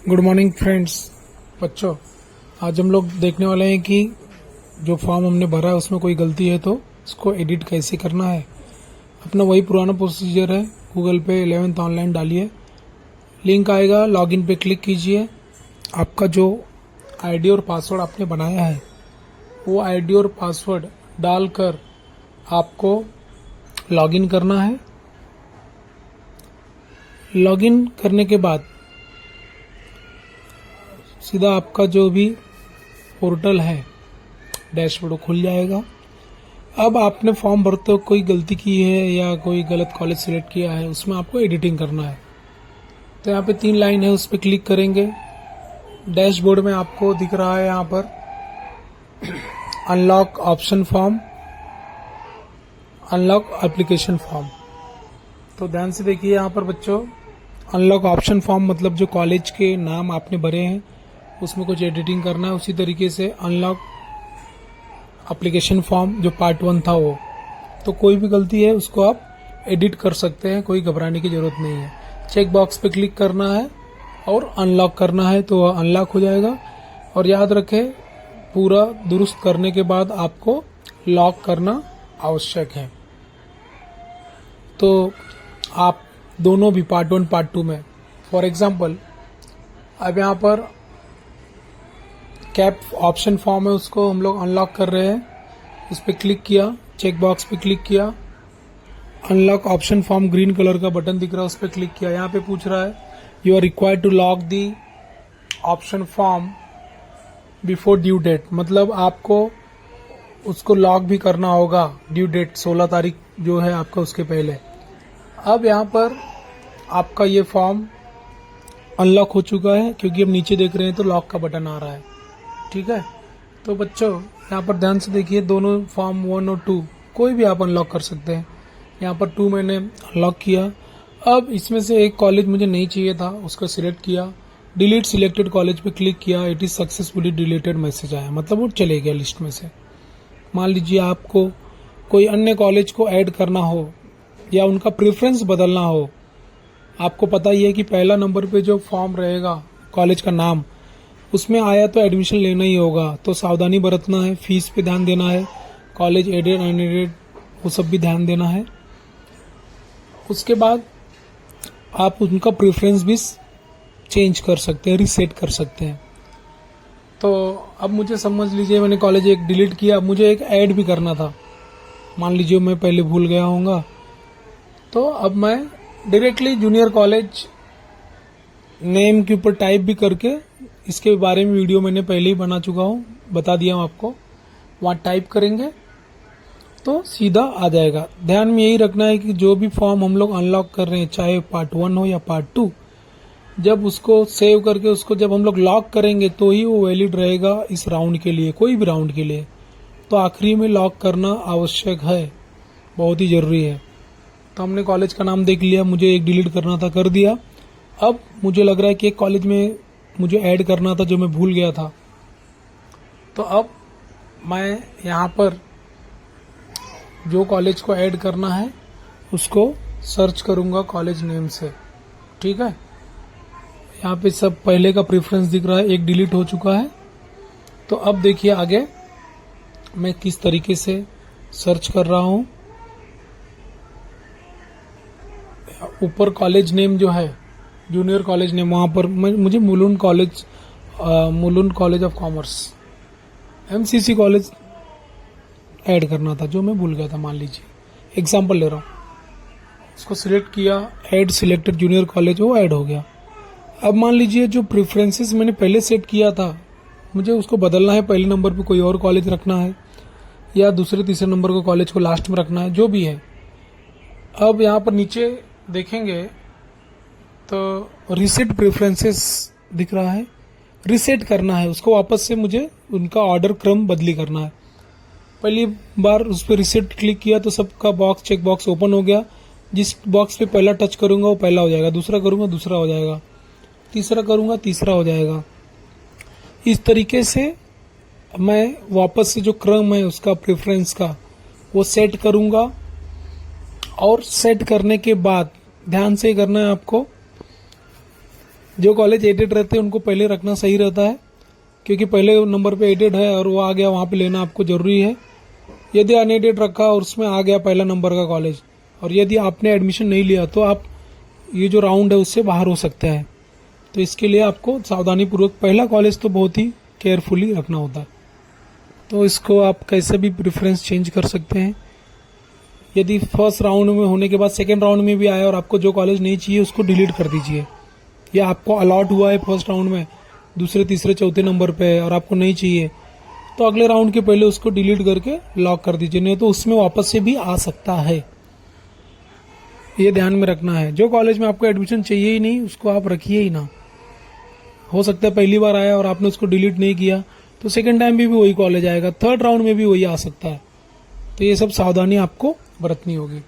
Good morning friends. बच्चों, आज हम लोग देखने वाले हैं कि जो फॉर्म हमने भरा है उसमें कोई गलती है तो उसको एडिट कैसे करना है। अपना वही पुराना प्रोसीजर है। गूगल पे 11th ऑनलाइन डालिए, लिंक आएगा, लॉगिन पे क्लिक कीजिए। आपका जो आईडी और पासवर्ड आपने बनाया है वो आईडी और पासवर्ड डालकर आपको लॉगिन करना है। लॉगिन करने के बाद सीधा आपका जो भी पोर्टल है डैशबोर्ड खुल जाएगा। अब आपने फॉर्म भरते हुए कोई गलती की है या कोई गलत कॉलेज सिलेक्ट किया है, उसमें आपको एडिटिंग करना है। तो यहाँ पे 3 लाइन है, उस पर क्लिक करेंगे। डैशबोर्ड में आपको दिख रहा है यहाँ पर unlock option form, unlock application form. तो ध्यान से देखिए यहाँ पर बच्चों, अनलॉक ऑप्शन फॉर्म मतलब जो कॉलेज के नाम आपने भरे हैं उसमें कुछ एडिटिंग करना है। उसी तरीके से अनलॉक एप्लीकेशन फॉर्म जो पार्ट 1 था वो, तो कोई भी गलती है उसको आप एडिट कर सकते हैं, कोई घबराने की जरूरत नहीं है। चेक बॉक्स पे क्लिक करना है और अनलॉक करना है तो अनलॉक हो जाएगा। और याद रखें, पूरा दुरुस्त करने के बाद आपको लॉक करना आवश्यक है। तो आप दोनों भी पार्ट 1 पार्ट 2 में, फॉर एग्जांपल अब यहाँ पर कैप ऑप्शन फॉर्म है, उसको हम लोग अनलॉक कर रहे हैं। उस पर क्लिक किया, चेक बॉक्स पे क्लिक किया, unlock option form green colour का बटन दिख रहा है, उस पर क्लिक किया। यहाँ पे पूछ रहा है you are required to lock the option form before due date, मतलब आपको उसको लॉक भी करना होगा ड्यू डेट 16 तारीख जो है आपका उसके पहले। अब यहाँ पर आपका ये फॉर्म अनलॉक हो चुका है, क्योंकि अब नीचे देख रहे हैं तो लॉक का बटन आ रहा है। ठीक है, तो बच्चों यहाँ पर ध्यान से देखिए, दोनों फॉर्म 1 और 2 कोई भी आप अनलॉक कर सकते हैं। यहाँ पर 2 मैंने अनलॉक किया। अब इसमें से एक कॉलेज मुझे नहीं चाहिए था, उसको सिलेक्ट किया, डिलीट सिलेक्टेड कॉलेज पे क्लिक किया, it is successfully deleted message आया, मतलब वो चले गया लिस्ट में से। मान लीजिए आपको कोई अन्य कॉलेज को ऐड करना हो या उनका प्रेफरेंस बदलना हो। आपको पता ही है कि पहला नंबर पे जो फॉर्म रहेगा कॉलेज का नाम, उसमें आया तो एडमिशन लेना ही होगा, तो सावधानी बरतना है, फीस पे ध्यान देना है, कॉलेज एडेड अनएडेड वो सब भी ध्यान देना है। उसके बाद आप उनका प्रेफरेंस भी चेंज कर सकते हैं, रीसेट कर सकते हैं। तो अब मुझे समझ लीजिए मैंने कॉलेज एक डिलीट किया, मुझे एक ऐड भी करना था। मान लीजिए मैं पहले भूल गया होऊंगा, तो अब मैं डायरेक्टली जूनियर कॉलेज नेम के ऊपर टाइप भी करके, इसके बारे में वीडियो मैंने पहले ही बना चुका हूँ, बता दिया हूँ आपको। वहाँ टाइप करेंगे तो सीधा आ जाएगा। ध्यान में यही रखना है कि जो भी फॉर्म हम लोग अनलॉक कर रहे हैं, चाहे पार्ट 1 हो या पार्ट 2, जब उसको सेव करके उसको जब हम लोग लॉक करेंगे तो ही वो वैलिड रहेगा इस राउंड के लिए, कोई भी राउंड के लिए। तो आखिरी में लॉक करना आवश्यक है, बहुत ही जरूरी है। तो हमने कॉलेज का नाम देख लिया, मुझे एक डिलीट करना था, कर दिया। अब मुझे लग रहा है कि एक कॉलेज में मुझे ऐड करना था जो मैं भूल गया था। तो अब मैं यहाँ पर जो कॉलेज को ऐड करना है उसको सर्च करूंगा कॉलेज नेम से। ठीक है, यहाँ पे सब पहले का प्रेफरेंस दिख रहा है, एक डिलीट हो चुका है। तो अब देखिए आगे मैं किस तरीके से सर्च कर रहा हूँ। ऊपर कॉलेज नेम जो है जूनियर कॉलेज नेम, वहां पर मुझे Mulund college of commerce MCC college add करना था, जो मैं भूल गया था। मान लीजिए एग्जांपल ले रहा हूँ, उसको सिलेक्ट किया, ऐड सिलेक्टेड जूनियर कॉलेज, वो ऐड हो गया। अब मान लीजिए जो प्रेफरेंसेस मैंने पहले सेट किया था, मुझे उसको बदलना है, पहले नंबर पे कोई और कॉलेज रखना है या दूसरे तीसरे नंबर को कॉलेज को लास्ट में रखना है, जो भी है। अब यहाँ पर नीचे देखेंगे तो रीसेट प्रेफरेंसेस दिख रहा है, रीसेट करना है उसको, वापस से मुझे उनका ऑर्डर क्रम बदली करना है। पहली बार उस पर रीसेट क्लिक किया तो सबका बॉक्स चेक बॉक्स ओपन हो गया। जिस बॉक्स पे पहला टच करूंगा वो पहला हो जाएगा, दूसरा करूंगा दूसरा हो जाएगा, तीसरा करूंगा तीसरा हो जाएगा। इस तरीके से मैं वापस से जो क्रम है उसका प्रेफरेंस का वो सेट करूंगा। और सेट करने के बाद ध्यान से करना है आपको, जो कॉलेज एडेड रहते हैं उनको पहले रखना सही रहता है, क्योंकि पहले नंबर पे एडेड है और वो आ गया वहाँ पे लेना आपको ज़रूरी है। यदि अनएडेड रखा और उसमें आ गया पहला नंबर का कॉलेज, और यदि आपने एडमिशन नहीं लिया, तो आप ये जो राउंड है उससे बाहर हो सकते हैं। तो इसके लिए आपको सावधानी पूर्वक, पहला कॉलेज तो बहुत ही केयरफुली रखना होता है। तो इसको आप कैसे भी प्रेफरेंस चेंज कर सकते हैं। यदि फर्स्ट राउंड में होने के बाद सेकेंड राउंड में भी आया और आपको जो कॉलेज नहीं चाहिए उसको डिलीट कर दीजिए। या आपको अलॉट हुआ है फर्स्ट राउंड में, दूसरे तीसरे चौथे नंबर पे है और आपको नहीं चाहिए, तो अगले राउंड के पहले उसको डिलीट करके लॉक कर दीजिए, नहीं तो उसमें वापस से भी आ सकता है। ये ध्यान में रखना है। जो कॉलेज में आपको एडमिशन चाहिए ही नहीं उसको आप रखिए ही ना। हो सकता है पहली बार आया और आपने उसको डिलीट नहीं किया तो सेकेंड टाइम भी वही कॉलेज आएगा, थर्ड राउंड में भी वही आ सकता है। तो ये सब सावधानी आपको बरतनी होगी।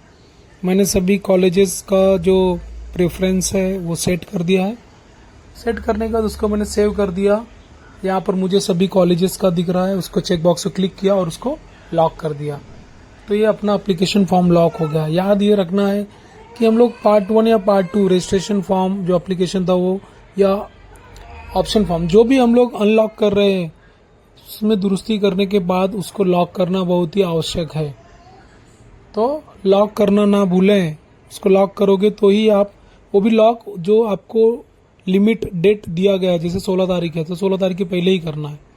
मैंने सभी कॉलेजेस का जो प्रेफरेंस है वो सेट कर दिया है। सेट करने के बाद उसको मैंने सेव कर दिया। यहाँ पर मुझे सभी कॉलेजेस का दिख रहा है, उसको चेक बॉक्स पे क्लिक किया और उसको लॉक कर दिया। तो ये अपना एप्लीकेशन फॉर्म लॉक हो गया। याद ये रखना है कि हम लोग पार्ट 1 या पार्ट 2 रजिस्ट्रेशन फॉर्म जो एप्लीकेशन था वो, या ऑप्शन फॉर्म, जो भी हम लोग अनलॉक कर रहे हैं उसमें दुरुस्ती करने के बाद उसको लॉक करना बहुत ही आवश्यक है। तो लॉक करना ना भूलें। उसको लॉक करोगे तो ही आप, वो भी लॉक जो आपको लिमिट डेट दिया गया है, जैसे 16 तारीख है तो 16 तारीख के पहले ही करना है।